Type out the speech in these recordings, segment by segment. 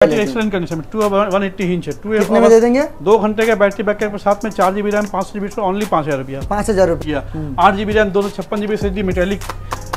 Battery excellent condition में 180 inch है। कितने में दे देंगे? 2 घंटे का बैटरी बैकअप के साथ में 4 GB रैम 500 GB ओनली 5000 रुपया। 5000 रुपया। 8 GB RAM 256 GB SSD metallic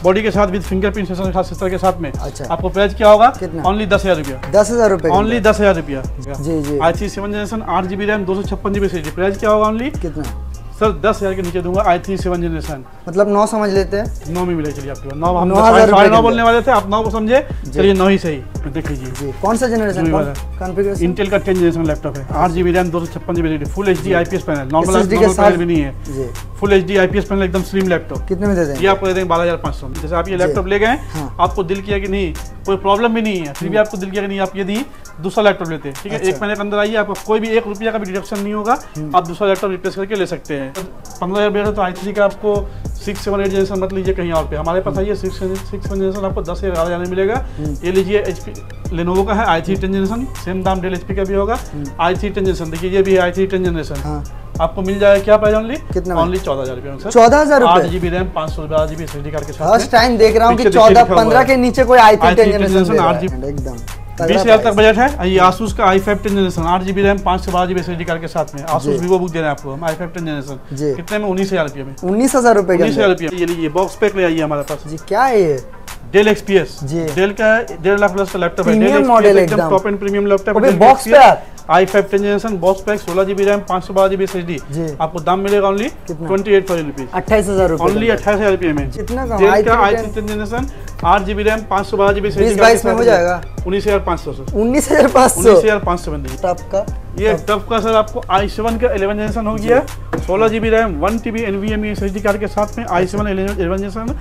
body के साथ विद फिंगरप्रिंट सेंसर के साथ सिस्टर के साथ में। अच्छा। आपको प्राइस क्या होगा? कितना? ओनली 10,000 रुपया। 10,000 रुपये ओनली 10,000 रुपया। जी जी। i3 7 generation 8 GB RAM 256 GB SSD price क्या होगा? ओनली कितना सर 10,000 के नीचे दूंगा। i3 7 जनरेशन मतलब 9 समझ लेते हैं। 9 में मिले। चलिए आपके 9 हम 9,000 बोलने वाले थे, आप 9 को समझे, चलिए 9 ही सही। देख लीजिए कौन सा जनरेशन कॉन्फ़िगरेशन? इंटेल का 10 जनरेशन लैपटॉप है। 8 GB RAM 256 GB SSD full HD IPS panel, normal panel भी नहीं है, फुल HD IPS पैनल एकदम स्लिम लैपटॉप। कितने में दे देंगे? ये आपको दे देंगे 12,500। जैसे आप ये लैपटॉप ले गए, आपको दिल किया कि नहीं, कोई प्रॉब्लम भी नहीं है, फिर भी आपको दिल किया कि नहीं आप यदि दूसरा लैपटॉप लेते हैं, ठीक है, 1 महीने के अंदर आइए, आपको कोई भी 1 रुपया का भी डिडक्शन नहीं होगा, आप दूसरा लैपटॉप रिप्लेस करके ले सकते हैं। 15,000 बेहतर तो i3 का आपको 6, 7, 8 जनरेशन मत लीजिए कहीं और पे, हमारे पास आइए 6, 7 जनरेशन आपको 10 से 11 में मिलेगा। ये लीजिए HP लेनोवो का है i3 10 जनरेशन, सेम दाम डेल HP का भी होगा। i3 10 जनरेशन देखिए, ये भी है i3 10 जनरेशन, आपको मिल जाएगा क्या प्राइस? ओनली कितना? ओनली 14,000 रुपये। 14,000 रुपये। 8 GB RAM 512 GB SSD card के साथ। फर्स्ट टाइम देख रहा हूँ कि 14-15 के नीचे कोई i3 10 जनरेशन एकदम 20,000 तक बजट है। ये Asus का i5 10 generation 8 GB RAM 512 GB SSD card के साथ में। Asus Vivo बुक दे रहे हैं आपको हम i5 10 जनरेशन कितने में? 19,000 रुपये में। 19,000 रुपये। 19,000 रुपये। ये लीजिए बॉक्स पैक ले आइए हमारे पास जी। क्या है ये? डेल XPS जी। डेल का 1.5 लाख प्लस का लैपटॉप है। डेल मॉडल एकदम टॉप एंड प्रीमियम लैपटॉप है। Box pack i5 10 generation box pack 16 GB RAM 512 GB SSD। आपको दाम मिलेगा ओनली 28,000 रुपीज। 28,000 रुपये। ओनली 28,000 रुपये में। कितना का? डेल का i3 10 generation 8 GB RAM 512 GB SSD 22 में हो जाएगा। 19,500 सर। 19,500। 19,500 बन जाएगी। टफ का ये टफ का सर आपको i7 का 11 जनरेशन हो गया, 16 GB RAM 1 TB NVMe SSD card के साथ में i7 11 generation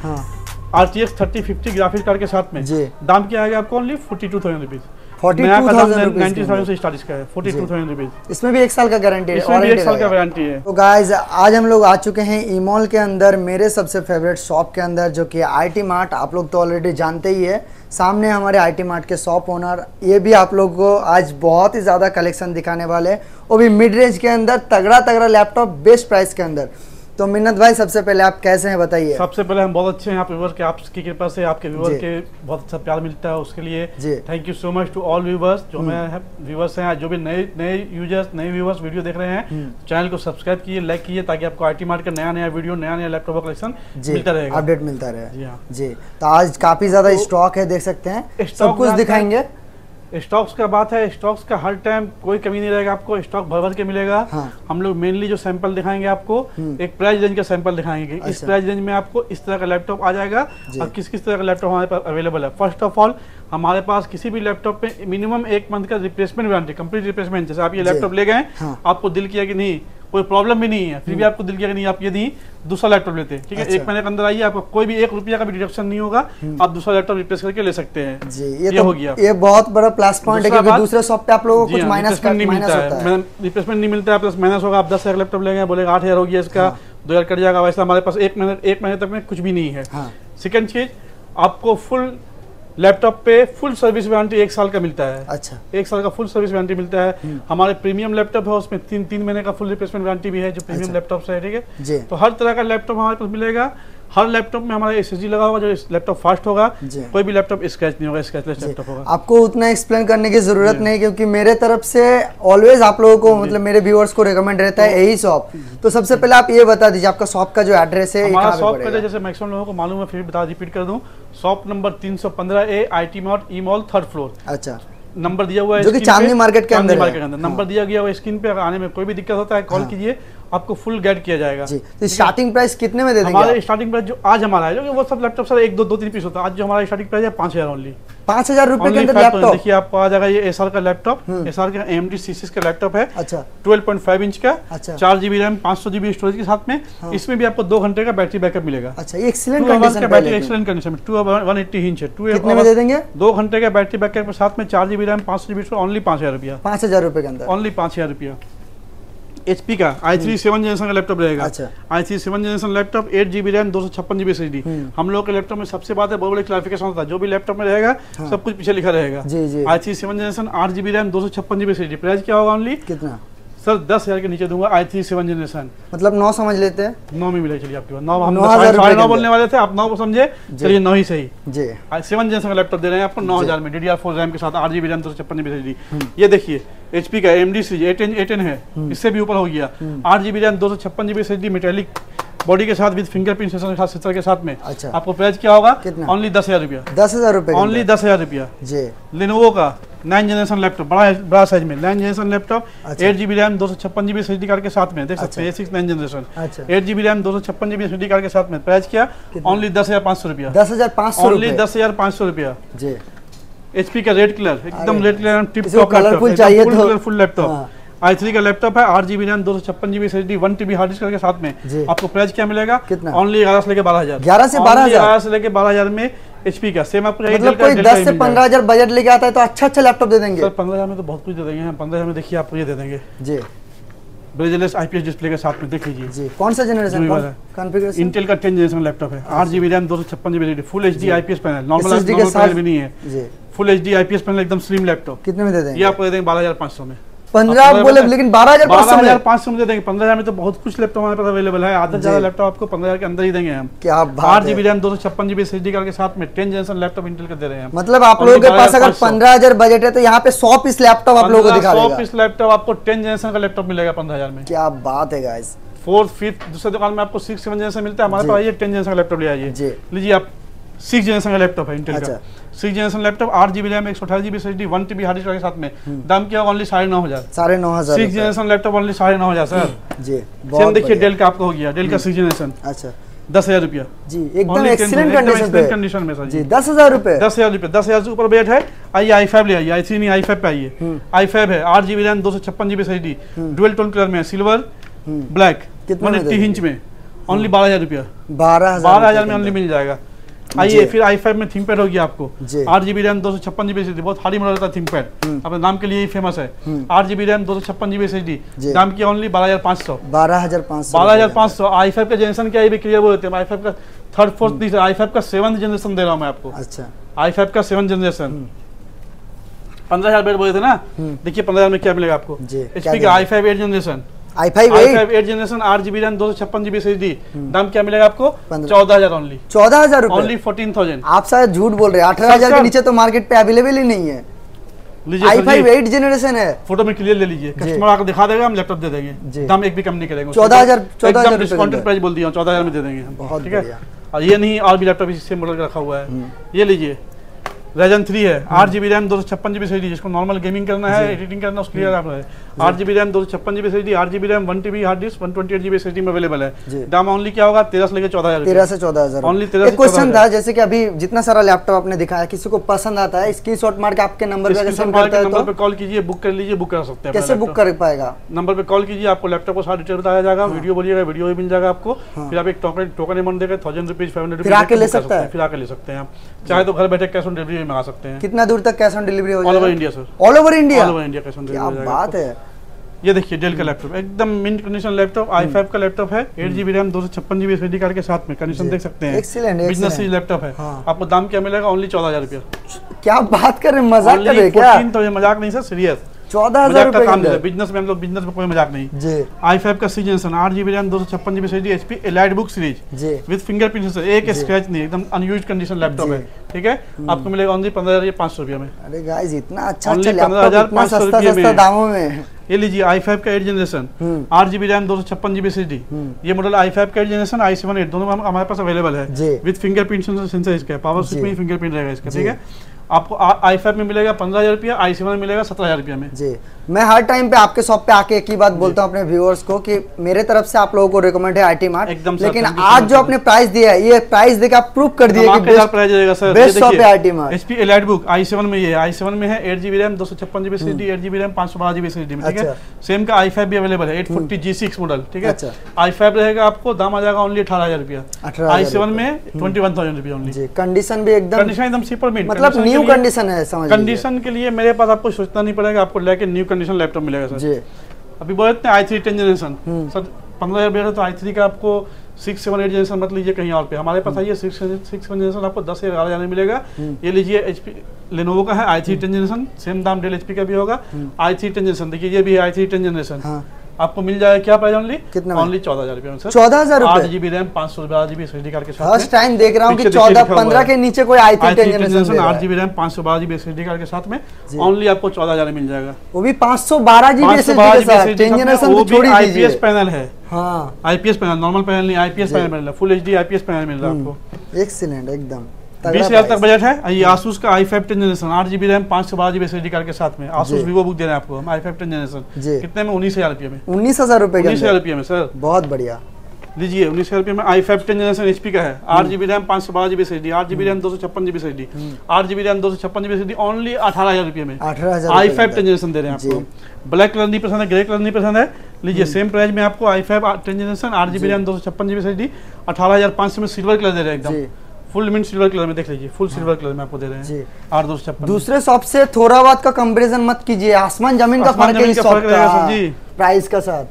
RTX 3050 graphics card के साथ में। दाम क्या आएगा आपको? Only 42,000 rupees. 42,000 से स्टार्ट इसका है 42,000 रुपीज। इसमें भी 1 साल का गारंटी है। इसमें भी 1 साल का गारंटी है। तो गाइज आज हम लोग आ चुके हैं ई-मॉल के अंदर, मेरे सबसे फेवरेट शॉप के अंदर, जो कि IT मार्ट। आप लोग तो ऑलरेडी जानते ही है, सामने हमारे IT मार्ट के शॉप ओनर, ये भी आप लोग को आज बहुत ही ज़्यादा कलेक्शन दिखाने वाले, वो भी मिड रेंज के अंदर, तगड़ा लैपटॉप बेस्ट प्राइस के अंदर। तो मिन्नत भाई सबसे पहले आप कैसे हैं बताइए? सबसे पहले हम बहुत अच्छे हैं, आप व्यूअर्स के, आपकी कृपा से आपके व्यूअर के बहुत अच्छा प्यार मिलता है, उसके लिए thank you so much to all viewers. जो मैं व्यूअर्स हैं, जो भी नए यूजर्स, नए व्यूअर्स वीडियो देख रहे हैं, चैनल को सब्सक्राइब कीजिए, लाइक कीजिए, ताकि आपको IT मार्ट का नया वीडियो, नया लैपटॉप का कलेक्शन मिलता रहेगा, अपडेट मिलता रहे। जी। तो आज काफी ज्यादा स्टॉक है, देख सकते हैं, सब कुछ दिखाएंगे। स्टॉक्स का बात है, स्टॉक्स का हर टाइम कोई कमी नहीं रहेगा, आपको स्टॉक भर के मिलेगा। हम लोग मेनली जो सैंपल दिखाएंगे आपको, एक प्राइस रेंज का सैंपल दिखाएंगे। इस प्राइस रेंज में आपको इस तरह का लैपटॉप आ जाएगा और किस तरह का लैपटॉप हमारे पास अवेलेबल है। फर्स्ट ऑफ ऑल हमारे पास किसी भी लैपटॉप पे मिनिमम 1 मंथ का रिप्लेसमेंट वारंटी, कंप्लीट रिप्लेसमेंट। जैसे आप ये लैपटॉप ले गए, आपको दिल किया कि नहीं, कोई प्रॉब्लम भी नहीं है, फिर भी आपको दिल किया कि नहीं आप यदि दूसरा लैपटॉप लेते हैं, ठीक है, 1 महीने के अंदर आइए, आपको कोई भी 1 रुपया का भी डिडक्शन नहीं होगा, आप दूसरा लैपटॉप रिप्लेस करके ले सकते हैं जी। ये तो हो गया, ये बहुत बड़ा प्लस पॉइंट है, क्योंकि दूसरे शॉप पे आप लोगों को कुछ माइनस नहीं मिलता है, रिप्लेसमेंट नहीं मिलता है, प्लस माइनस होगा। आप 10,000 लैपटॉप लेंगे, बोलेगा 8,000 हो गया, इसका 2,000 कट जाएगा। वैसे हमारे पास 1 महीने तक में कुछ भी नहीं है। सेकंड चीज, आपको फुल लैपटॉप पे फुल सर्विस वारंटी 1 साल का मिलता है। अच्छा। 1 साल का फुल सर्विस वारंटी मिलता है। हमारे प्रीमियम लैपटॉप है, उसमें 3 महीने का फुल रिप्लेसमेंट वारंटी भी है, जो प्रीमियम लैपटॉप है, ठीक है। तो हर तरह का लैपटॉप हमारे पास मिलेगा। हर लैपटॉप में हमारा SSD लगा होगा, जो लैपटॉप फास्ट होगा, कोई भी लैपटॉप स्क्रैच नहीं होगा, स्क्रैचलेस लैपटॉप होगा। आपको उतना एक्सप्लेन करने की जरूरत नहीं, क्योंकि मेरे तरफ से ऑलवेज आप लोगों को, मतलब मेरे व्यूअर्स को रेकमेंड रहता है यही शॉप। तो सबसे पहले आप ये बता दीजिए आपका शॉप का जो एड्रेस है। हमारा शॉप का जैसे मैक्सिमम लोगों को मालूम है, फिर बता रिपीट कर दूं, shop number 315A IT mart e mall 3rd floor. अच्छा। नंबर दिया हुआ है, जो कि चांदनी मार्केट के अंदर नंबर दिया गया हुआ स्क्रीन पे। अगर आने में कोई भी दिक्कत होता है, कॉल कीजिए, आपको फुल गाइड किया जाएगा जी। तो स्टार्टिंग प्राइस कितने में दे देंगे? हमारे स्टार्टिंग प्राइस जो आज हमारा है, जो कि वो सब लैपटॉप सर 1, 2, 3 पीस होता है, आज जो हमारा स्टार्टिंग प्राइस है 5,000 ओनली। 5,000 रुपए के अंदर लैपटॉप। देखिए आपको आ जाएगा ये SR का लैपटॉप, SR का AMD सीरीज का लैपटॉप है। अच्छा। 12.5 इंच का। अच्छा। 4 GB रैम 500 GB स्टोरेज के साथ में। इसमें भी आपको 2 घंटे का बैटरी बैकअप मिलेगा। अच्छा, ये एक्सीलेंट कंडीशन का बैटरी, एक्सीलेंट कंडीशन में 180 इंच है। कितने में दे देंगे? 2 घंटे का बैटरी बैकअप के साथ में 4 GB रैम 500 GB ओनली 5,000 रुपया। 5,000 रुपए के अंदर ओनली 5,000 रुपया। HP का i3 7 जनरेशन का लैपटॉप रहेगा। अच्छा। i3 7 generation laptop 8 GB RAM 256 GB SSD। हम लोग के लैपटॉप में सबसे बात है, बहुत बड़ी क्लैरिफिकेशन होता है, जो भी लैपटॉप में रहेगा सब कुछ पीछे लिखा रहेगा। जी जी। i3 7 generation 8 GB RAM 256 GB SSD price क्या होगा? ओनली कितना? सर 10,000 के नीचे दूंगा। i3 7 जनरेशन, मतलब 9 समझ लेते हैं, 9 में मिलेगा। चलिए आपके पास 9, हम 9,000 बोलने वाले थे, आप 9 को समझे, चलिए 9 ही सही जी। 7 जनरेशन का लैपटॉप दे रहे हैं आपको 9,000 में, DDR4 रैम के साथ, 8GB रैम 256GB SSD। ये देखिए HP का AMD सीरीज A10 है, इससे भी ऊपर हो गया, 8GB RAM 256GB SSD metallic body के साथ विद फिंगरप्रिंट सेंसर के साथ में। अच्छा। आपको प्राइस क्या होगा? कितना? ओनली 10,000 रुपया। 10,000 रुपये, ओनली 10,000 रुपया जी। लेनोवो का 9 जनरेशन लैपटॉप, बड़ा साइज में 9 generation laptop, 8GB RAM 256GB SSD card के साथ में, देख सकते हैं, A6 9 generation, 8GB RAM 256GB SSD card के साथ में। प्राइस क्या? ओनली 10,500 रुपया। 10,500, ओनली 10,500 रुपया जी। HP का रेड कलर, एकदम red colour, tip top colourful चाहिए तो कलरफुल लैपटॉप, i3 का लैपटॉप है, 8GB RAM 256GB SSD 1TB hard disk के साथ में। आपको प्राइस क्या मिलेगा? कितना? ओनली 11 से लेके 12,000। 11 से 12,000, 11 से लेके 12,000 में HP का सेम आपको। मतलब कोई 10 से 15,000 बजट लेके आता है तो अच्छा लैपटॉप दे देंगे। सर 15,000 में तो बहुत कुछ दे देंगे हम। 15,000 में देखिए आपको ये दे देंगे जी, ब्रेजलेस IPS डिस्प्ले के साथ में, देख लीजिए जी। कौन सा जनरेशन कॉन्फ़िगरेशन? इंटेल का 10 जनरेशन लैपटॉप है, 8GB RAM 256GB SSD, full HD IPS panel, normal panel भी नहीं है जी, फुल HD IPS पैनल, एकदम स्लिम लैपटॉप। कितने में दे देंगे? ये आपको दे देंगे 12,500 में। 15 बोले लेकिन 12,500 में दे देंगे। 15,000 में तो बहुत कुछ लैपटॉप हमारे पास अवेलेबल है, आधा ज्यादा लैपटॉप आपको 15,000 के अंदर ही देंगे हम। क्या बात है। 8GB RAM 256GB SSD card के साथ में 10 जनरेशन लैपटॉप इंटेल का दे रहे हैं। मतलब आप लोगों के पास अगर 15,000 बजट है तो यहाँ पे 100 पीस लैपटॉप आप लोगों को दिखा देगा। 100 पीस लैपटॉप आपको 10 जनरेशन का लैपटॉप मिलेगा 15,000 में। क्या बात है गाइस। 4th 5th दूसरे दुकान में आपको 6 7 जनरेशन मिलता है, हमारे पास ये 10 जनरेशन का लैपटॉप ले आइए। लीजिए आप 6 जनरेशन का लैपटॉप है इंटेल का, 6 generation laptop, 8GB RAM 128GB SSD 1TB hard disk के साथ में। दाम क्या होगा? Only 9,500। 9,500 6 generation laptop only 9,500 sir ji. Same देखिए डेल का आपको हो गया, डेल का 6 जनरेशन, अच्छा 10,000 रुपया जी, एकदम एक्सीलेंट कंडीशन में सर जी। 10,000 रुपए, 10,000 रुपये, 10,000 से ऊपर बजट है। आइए i5 ले आइए, i3 नहीं i5 पे आइए। i5 है, 8GB RAM 256GB SSD, dual tone colour में, सिल्वर ब्लैक, 180 इंच में, ओनली 12,000 रुपया। 12,000 में ओनली मिल जाएगा। आइए फिर i5 में थिंकपैड होगी आपको, 8GB रैम 256GB SSD, बहुत हार्ड मॉडल का थिंकपैड, अपने नाम के लिए ही फेमस है। 8GB रैम 256GB SSD, दाम की ओनली 12,500। 12,500। i5 का जनरेशन क्या है क्लियर बोलते हैं, i5 का 3rd 4th नहीं, i5 का 7th जनरेशन दे रहा हूँ मैं आपको। अच्छा, i5 का 7th जनरेशन 15,000 बेड बोले थे ना, देखिए 15,000 में क्या मिलेगा आपको। HP का i5 8 generation, i5 8 generation, 8GB RAM 256GB SSD, दाम क्या मिलेगा आपको? 14,000 ओनली। 14,000 रुपए, ओनली 14,000। आप शायद झूठ बोल रहे हैं, 18,000 के नीचे तो मार्केट पे अवेलेबल ही नहीं है। i5 8 जनरेशन है, फोटो में क्लियर ले लीजिए, कस्टमर आकर दिखा देगा, हम लैपटॉप दे देंगे, दाम एक भी कम नहीं करेंगे। 14,000 डिस्काउंटेड प्राइस बोल दिया, 14,000 में दे देंगे, ठीक है। और ये नहीं, और भी लैपटॉप इसी मॉडल का रखा हुआ है, ये लीजिए Ryzen 3 है, 8GB रैम 256GB SSD, जिसको नॉर्मल गेमिंग करना है, एडिटिंग करना है, उसके लिए आप है 8GB RAM 256GB SSD, 8GB RAM 1TB hard disc 128GB SSD में अवेलेबल है। दाम ओनली क्या होगा? 13 से लेकर 14,000। 13 से 14,000 ओनली। एक क्वेश्चन था, जैसे कि अभी जितना सारा लैपटॉप आपने दिखाया, किसी को पसंद आता है, स्क्रीनशॉट मार के आपके नंबर पे सेंड करता है, नंबर पे कॉल कीजिए, बुक कर लीजिए, बुक कर सकते हैं। कैसे बुक कर पाएगा? नंबर पे कॉल कीजिए, आपको लैपटॉप को सारा डिटेल बताया जाएगा, वीडियो बोलिएगा, वीडियो भी मिल जाएगा आपको। फिर आप एक टोकन अमाउंट देकर 1000 रुपीज 500 रुपीज आके ले सकते हैं, फिर आके ले सकते हैं आप। चाहे तो घर बैठे कैश ऑन डिलीवरी में आ सकते हैं। कितना दूर तक कैश ऑन डिलीवरी हो जाएगा? All over India sir, all over India, all over India cash on delivery हो जाएगा। बात है। ये देखिए डेल का लैपटॉप, एकदम मिंट कंडीशन लैपटॉप, i5 का लैपटॉप है, 8GB RAM 256GB SSD card के साथ में, कंडीशन देख सकते हैं, एक्सीलेंट बिजनेस सीरीज लैपटॉप है। आपको दाम क्या मिलेगा? ओनली 14,000 रुपया। क्या बात कर रहे हैं, मजाक कर रहे हैं क्या? तो ये मजाक नहीं सर, सीरियस 14,000 रुपए काम है बिजनेस में, हम लोग बिजनेस में कोई मजाक नहीं जी। i5 का 6 generation, 8GB RAM 256GB SSD, HP elite series with fingerprint sensor, एक स्क्रैच नहीं, एकदम अनयूज्ड कंडीशन लैपटॉप है, ठीक है। आपको मिलेगा ओनली 15,500 रुपया में। अरे गाइस, इतना अच्छा लैपटॉप, इतना सस्ता दामों में। ये लीजिए i5 का 8 generation, 8GB RAM 256GB SSD, ये मॉडल i5 का 8 जनरेशन, i7 8 दोनों हमारे पास अवेलेबल है विद फिंगरप्रिंट सेंसर इसका, पावर स्विच में फिंगरप्रिंट रहेगा इसका, ठीक है। आपको i5 में मिलेगा 15,000 रुपया, i7 में मिलेगा 17,000 रुपया में जी। मैं हर टाइम पे आपके शॉप पे आके एक ही बात बोलता हूँ अपने व्यूअर्स को कि मेरे तरफ से आप लोगों को रिकमेंड है IT मार्ट, लेकिन आज जो आपने प्राइस दिया है, ये प्राइस देकर आप प्रूव कर दिए कि बेस्ट शॉप है IT mart. HP elite book i7 में, ये i7 में है 8GB RAM 256GB SSD, 8GB RAM 512GB SSD में, ठीक है। सेम का i5 भी अवेलेबल है, 840 G6 मॉडल, ठीक है। i5 रहेगा आपको, दाम आ जाएगा ओनली 18,000 रुपया, i7 में 21,000 रुपया ओनली। कंडीशन भी एकदम सुपर मिंट, मतलब न्यू कंडीशन है, समझ कंडीशन के लिए मेरे पास आपको सोचना नहीं पड़ेगा, आपको लेके न्यू कंडीशन लैपटॉप मिलेगा सर जी। अभी बोल रहे हैं i3 10 जनरेशन सर 15,000 बेहतर, तो i3 का आपको 6 7 8 जनरेशन मत लीजिए कहीं और पे, हमारे पास आइए 6 7 जनरेशन आपको 10 से 11,000 में मिलेगा। ये लीजिए HP लेनोवो का है i3 10 जनरेशन, सेम दाम डेल HP का भी होगा, i3 10 जनरेशन, देखिए ये भी है i3 10 जनरेशन, आपको मिल जाएगा क्या प्राइस ओनली, कितना? ओनली 14,000 रुपये में सर। 14,000 8 रुपये GB RAM 512 GB SSD card के साथ। फर्स्ट टाइम देख रहा हूँ कि पीछे 14-15 के नीचे कोई i3 10 generation 8 GB RAM 512 GB SSD card के साथ में ओनली आपको 14,000 में मिल जाएगा। वो भी 512 GB SSD के साथ, 10 जनरेशन तो छोड़ ही दीजिए। IPS पैनल है, हाँ IPS पैनल, नॉर्मल पैनल नहीं, IPS पैनल मिल रहा है, फुल HD IPS पैनल मिल रहा है आपको। एक्सीलेंट एकदम। 20,000 तक बजट है। ये Asus का i5 10 generation 8 GB RAM 512 GB SSD card के साथ में Asus Vivo बुक दे रहे हैं आपको हम i5 10 जनरेशन। कितने में? 19,000 रुपये में। 19,000 रुपये 19,000 रुपये में सर, बहुत बढ़िया। लीजिए 19,000 रुपये में i5 10 जनरेशन HP का है, 8 GB RAM 512 GB SSD, 8 GB RAM 256 GB SSD, 8 GB RAM 256 GB SSD only 18,000 रुपये में। 18,000 i5 10 जनरेशन दे रहे हैं आपको। ब्लैक कलर नहीं पसंद है, ग्रे कलर नहीं पसंद है, लीजिए सेम प्राइस में आपको i5 10 generation 8 GB RAM 256 GB SSD 18,500 में सिल्वर कलर दे रहे हैं एकदम फुल मिंट सिल्वर कलर में। देख लीजिए फुल सिल्वर कलर में आपको दे रहे हैं 8,256। दूसरे शॉप से थोड़ा बहुत का कंपैरिजन मत कीजिए, आसमान जमीन का फर्क है इस शॉप का प्राइस का साथ।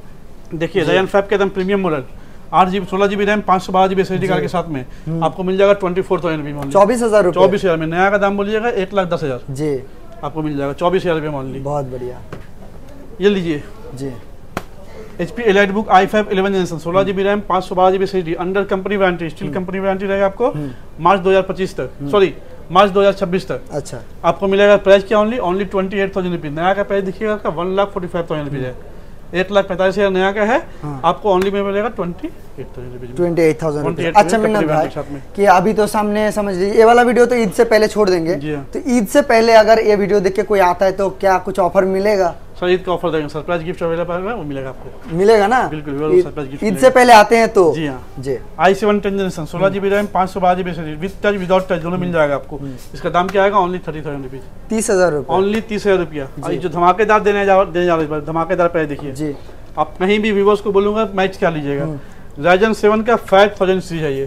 देखिए Radeon 5 के एकदम premium model 16 GB RAM 512 GB SSD card के साथ में आपको मिल जाएगा 24,000 रुपये में। 24,000 रुपये। 24,000 में। नया का दाम बोलिएगा 1,10,000 जी आपको मिल जाएगा 24,000 रुपये में ओनली। बहुत बढ़िया। ये लीजिए जी HP EliteBook i5 11 generation 16 GB RAM 512 GB SSD under company warranty, steel company warranty रहेगा आपको मार्च 2025 तक, सॉरी मार्च 2026 तक। अच्छा आपको मिलेगा प्राइस क्या ओनली 28,000 रुपीज। नया का प्राइस देखिएगा आपका 1,45,000 रुपीज है, 1,45,000 नया का है। आपको ओनली में मिलेगा 28,000 रुपये। अच्छा मिन्नत भाई कि अभी तो सामने समझ लीजिए ये वाला वीडियो तो ईद से पहले छोड़ देंगे, तो ईद से पहले अगर ये वीडियो देख के कोई आता है तो क्या कुछ ऑफर मिलेगा? सर ईद का ऑफर देंगे, सरप्राइज गिफ्ट अवेलेबल है वो मिलेगा आपको। मिलेगा ना? बिल्कुल सरप्राइज गिफ्ट ईद से पहले आते हैं तो। जी हाँ जी। i7 10 generation 16 GB RAM 512 GB SSD with touch without touch दोनों मिल जाएगा आपको। इसका दाम क्या आएगा ओनली 30,000 रुपीज। 30,000 रुपये ओनली 30,000 रुपया। जो धमाकेदार देने जा रहे हैं धमाकेदार प्राइस देखिए जी। आप कहीं भी व्यूअर्स को बोलूंगा मैच क्या लीजिएगा, Ryzen 7 का 5000 सीरीज है ये,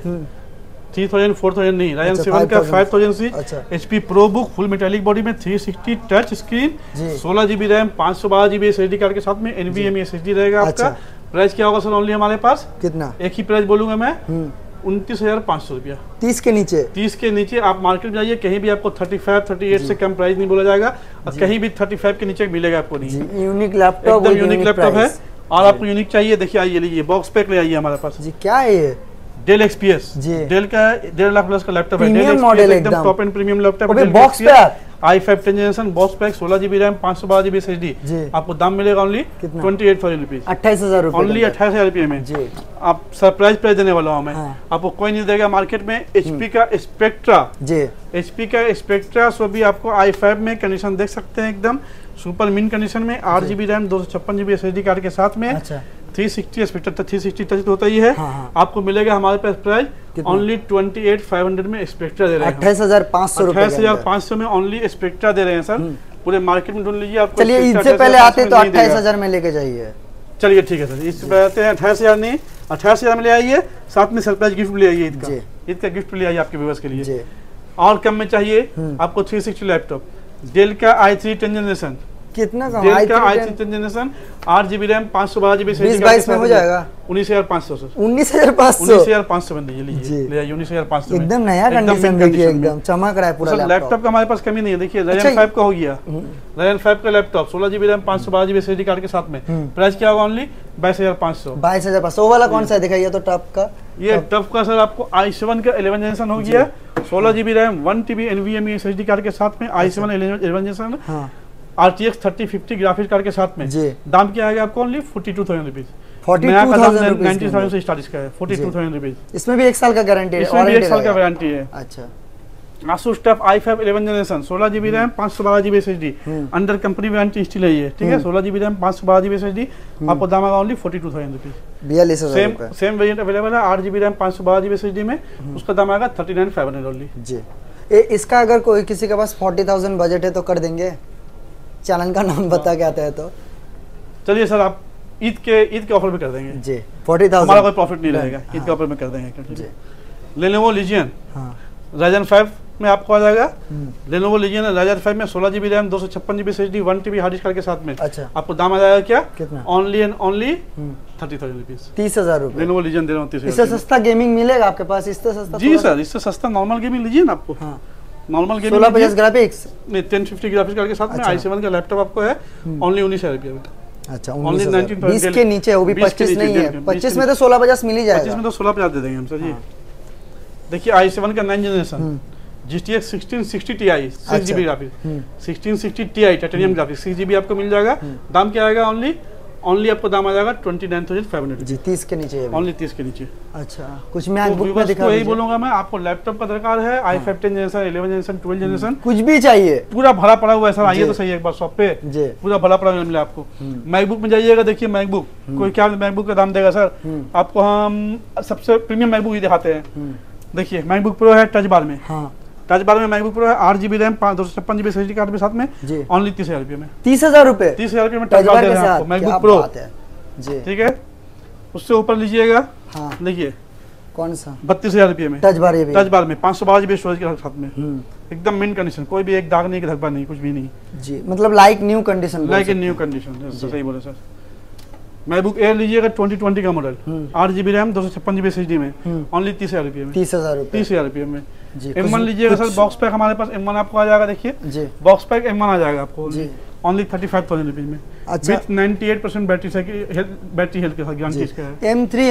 3,000 4,000 नहीं, Ryzen 7 का 5000 series HP Pro book full metallic body में 360 touch screen 16 GB RAM 512 GB SSD card के साथ में NVMe SSD रहेगा आपका। प्राइस क्या होगा सर ओनली हमारे पास? कितना? एक ही प्राइस बोलूंगा मैं 29,500 रुपया। 30 के नीचे? 30 के नीचे आप मार्केट में जाइए कहीं भी आपको 35 38 से कम प्राइस नहीं बोला जाएगा और कहीं भी 35 के नीचे मिलेगा आपको नहीं। यूनिक लैपटॉप, एकदम यूनिक लैपटॉप है। और आपको यूनिक चाहिए देखिए आइए लीजिए बॉक्स पैक ले आइए हमारे पास। जी क्या है ये? डेल XPS डेल का 1.5 लाख प्लस का लैपटॉप है। डेल XPS एकदम टॉप एंड प्रीमियम लैपटॉप है। Box pack i5 10 generation box pack 16 GB RAM 512 GB SSD आपको दाम मिलेगा ओनली 28,000 रुपीज। 28,000 रुपये ओनली 28,000 रुपये में जी। आप सरप्राइज प्राइस देने वाला हूँ मैं। आपको कोई नहीं देगा मार्केट में। HP का स्पेक्ट्रा जी, HP का स्पेक्ट्रा सो भी आपको i5 में कंडीशन देख सकते हैं एकदम सुपर मिन कंडीशन में 8 GB RAM 256 GB SSD card के साथ में 360 स्पेक्ट्रा 360 टच होता ही है। आपको मिलेगा हमारे पास प्राइस ओनली 28,500 में स्पेक्ट्रा दे रहे हैं। 28,500 में ओनली स्पेक्ट्रा दे रहे हैं सर। पूरे मार्केट में ढूंढ लीजिए आपको। चलिए इससे पहले आते हैं तो 28,000 में लेके जाइए। चलिए ठीक है सर, इससे पहले आते हैं 28,000 नहीं 28,000 में ले आइए, साथ में सरप्राइज गिफ्ट ले आइए ईद का गिफ्ट ले आइए आपके व्यूअर्स के लिए। और कम में चाहिए आपको 360 लैपटॉप डेल का i3 10 जनरेशन। कितना का? डेल का i3 10 generation 8 GB RAM 512 GB 2022 में हो जाएगा 19,500 सर। 19,500 में लीजिए ले आइए 19,500 एकदम नया कंडीशन देखिए एकदम चमक रहा है पूरा लैपटॉप। लैपटॉप का हमारे पास कमी नहीं है। देखिए Ryzen 5 का हो गया, Ryzen 5 का laptop 16 GB RAM 512 GB SSD card के साथ में प्राइस क्या होगा ओनली 22,500। 22,500 वाला कौन सा दिखाइए तो टॉप का? ये टॉप का सर आपको i7 का 11 जनरेशन हो गया 16 GB RAM 1 TB NVMe SSD card के साथ में i7 11 generation RTX 3050 graphics card के साथ में दाम क्या आएगा आपको ओनली 42,000 रुपीज। 90,000 से स्टार्ट इसका है 42,000 रुपीज। इसमें भी 1 साल का गारंटी है? इसमें भी 1 साल का वारंटी है। अच्छा। Asus TUF i5 11 generation 16 GB RAM 512 GB SSD under company warranty still है ये, ठीक है। 16 GB रैम 512 GB SSD आपको दाम आएगा only 42,000 rupees. 42,000 same variant available है 8 GB रैम 512 GB SSD में, उसका दाम आएगा 39,500 ओनली जी। इसका अगर कोई किसी के पास 40,000 बजट है तो कर देंगे? चैनल का नाम बता के आता है तो चलिए सर आप ईद के ऑफर में कर देंगे जी। 40,000 हमारा कोई प्रॉफिट नहीं रहेगा। ईद के ऑफर में कर देंगे। Lenovo Legion Ryzen 5 में आपको आ जाएगा। Lenovo Legion Ryzen 5 में 16 GB RAM 256 GB SSD 1 TB hard disk card के साथ में आपको दाम आ जाएगा क्या? कितना? Only and only 30,000 rupees. 30,000 रुपए। Lenovo Legion दे रहा हूँ 30,000। इससे सस्ता गेमिंग मिलेगा आपके पास? इससे सस्ता? जी सर, इससे सस्ता नॉर्मल गेमिंग लीजिए ना आपको। नॉर्मल गेमिंग 1650 ग्राफिक्स नहीं 1050 ग्राफिक्स कार्ड के साथ में i7 का लैपटॉप आपको है ओनली 19,000 रुपये में। अच्छा, ओनली 20 के नीचे, वो भी 25 नहीं है, 25 में तो 1650 मिल ही जाएगा। 25 में तो 1650 दे देंगे हम सर जी। देखिए i7 का 9 generation GTX 1660 Ti 6GB graphics, 1660 Ti titanium graphics 6GB आपको मिल जाएगा। दाम क्या आएगा? ओनली आपको दाम आ जाएगा 29,500 जी। 30 के नीचे, ओनली 30 के नीचे। अच्छा, कुछ मैकबुक में दिखा यही बोलूंगा मैं आपको, लैपटॉप का दरकार है i5 10 जनरेशन, 11 जनरेशन, 12 जनरेशन, कुछ भी चाहिए, पूरा भरा पड़ा हुआ है सर। आइए तो सही एक बार शॉप पे, पूरा भरा पड़ा मिले आपको। मैकबुक में जाइएगा, देखिए मैकबुक कोई क्या मैकबुक का दाम देगा सर आपको। हम सबसे प्रीमियम मैकबुक ही दिखाते हैं। देखिए मैकबुक प्रो है टच बार में, टच बार में मैकबुक प्रो है 8GB RAM 256GB SSD card के साथ में, ओनली 30,000 रुपये में। 30,000 रुपये, 30,000 रुपये में टच बार दे रहे हैं आपको मैकबुक प्रो जी। ठीक है, उससे ऊपर लीजिएगा, देखिए कौन सा 32,000 रुपये में टच बार, ये भी टच बार में 512GB स्टोरेज के साथ में, एकदम मिंट कंडीशन, कोई भी एक दाग नहीं, धब्बा नहीं, कुछ भी नहीं जी। मतलब like new condition, like in new condition, सही बोले सर। मैकबुक एयर लीजिएगा 2020 का model, 8GB RAM 256GB SSD में, ओनली 30,000 रुपये में। 30,000 रुपये में जी। M1 लीजिएगा सर, बॉक्स पैक हमारे पास M1 आपको आ जाएगा, देखिए बॉक्स पैक M1 आ जाएगा आपको ओनली 35,000 रुपीज में। अच्छा, विथ 98% बैटरी हेल्थ के साथ गारंटी इसका है। M3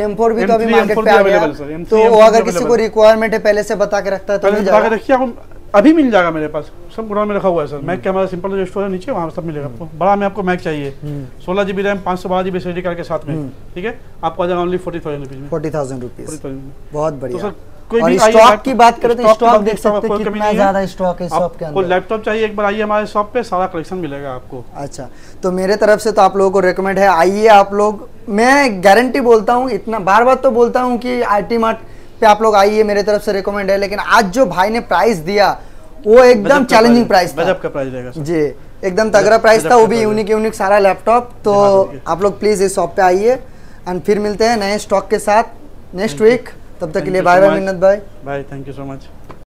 M4 भी तो अभी मार्केट पे आ गया, तो अगर किसी को रिक्वायरमेंट है पहले से बता के रखता है तो मिल जाएगा। देखिए आपको अभी मिल जाएगा, मेरे पास सब गुडाउन में रखा हुआ है सर। मैक का हमारा सिंपल जो स्टोर है नीचे, वहाँ सब मिलेगा आपको। बड़ा में आपको मैक चाहिए 16GB RAM 512GB SSD card के साथ में, ठीक है, आपको आ जाएगा ओनली 40,000 रुपीज में। 40,000 रुपीज, बहुत बढ़िया। और स्टॉक की बात करें तो स्टॉक देख सकते हैं कितना ज्यादा स्टॉक है शॉप के अंदर। लैपटॉप चाहिए एक बार आइए हमारे शॉप पे, सारा कलेक्शन मिलेगा आपको। अच्छा, तो मेरे तरफ से तो आप लोगों को रेकमेंड है, आइए आप लोग। मैं गारंटी बोलता हूँ, इतना बार बार तो बोलता हूँ कि IT मार्ट पे आप लोग आइए, मेरे तरफ से रेकमेंड है। लेकिन आज जो भाई ने प्राइस दिया वो एकदम चैलेंजिंग प्राइस था, गजब का प्राइस रहेगा जी, एकदम तगड़ा प्राइस था, वो भी यूनिक सारा लैपटॉप। तो आप लोग प्लीज इस शॉप पे आइए, एंड फिर मिलते हैं नए स्टॉक के साथ नेक्स्ट वीक। तब तक के लिए बाय बाय मिन्नत भाई। Bye, thank you so much.